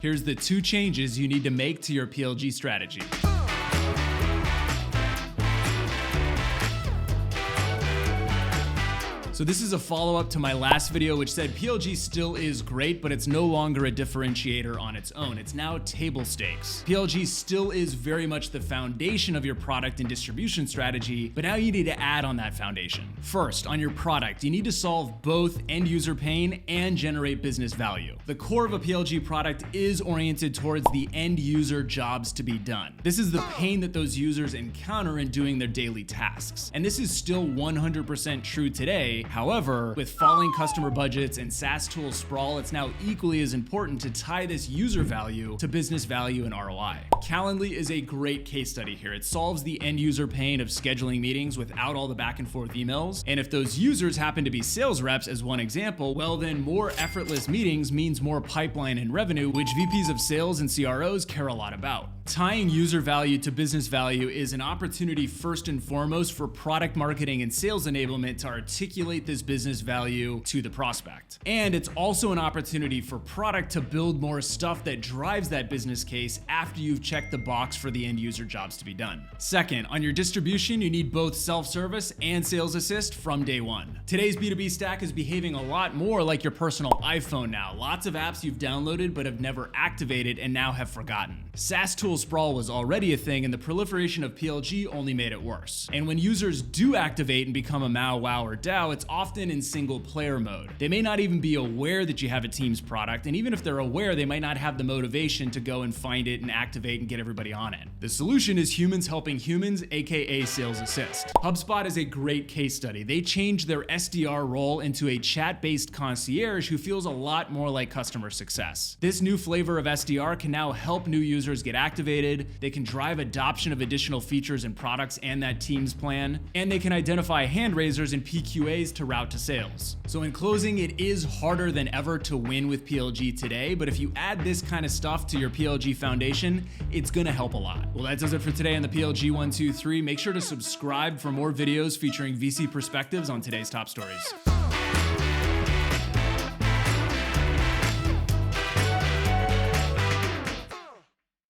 Here's the 2 changes you need to make to your PLG strategy. So this is a follow-up to my last video, which said PLG still is great, but it's no longer a differentiator on its own. It's now table stakes. PLG still is very much the foundation of your product and distribution strategy, but now you need to add on that foundation. First, on your product, you need to solve both end user pain and generate business value. The core of a PLG product is oriented towards the end user jobs to be done. This is the pain that those users encounter in doing their daily tasks. And this is still 100% true today. However, with falling customer budgets and SaaS tool sprawl, it's now equally as important to tie this user value to business value and ROI. Calendly is a great case study here. It solves the end user pain of scheduling meetings without all the back and forth emails. And if those users happen to be sales reps, as one example, well then more effortless meetings means more pipeline and revenue, which VPs of sales and CROs care a lot about. Tying user value to business value is an opportunity first and foremost for product marketing and sales enablement to articulate this business value to the prospect. And it's also an opportunity for product to build more stuff that drives that business case after you've checked the box for the end user jobs to be done. Second, on your distribution, you need both self-service and sales assist from day one. Today's B2B stack is behaving a lot more like your personal iPhone now. Lots of apps you've downloaded but have never activated and now have forgotten. SaaS tool sprawl was already a thing, and the proliferation of PLG only made it worse. And when users do activate and become a MAU, WOW, or DAO, it's often in single player mode. They may not even be aware that you have a Teams product, and even if they're aware, they might not have the motivation to go and find it and activate and get everybody on it. The solution is humans helping humans, aka Sales Assist. HubSpot is a great case study. They changed their SDR role into a chat-based concierge who feels a lot more like customer success. This new flavor of SDR can now help new users get activated, they can drive adoption of additional features and products and that Teams plan, and they can identify hand raisers and PQAs to route to sales. So in closing, it is harder than ever to win with PLG today, but if you add this kind of stuff to your PLG foundation, it's gonna help a lot. Well, that does it for today on the PLG 123. Make sure to subscribe for more videos featuring VC perspectives on today's top stories.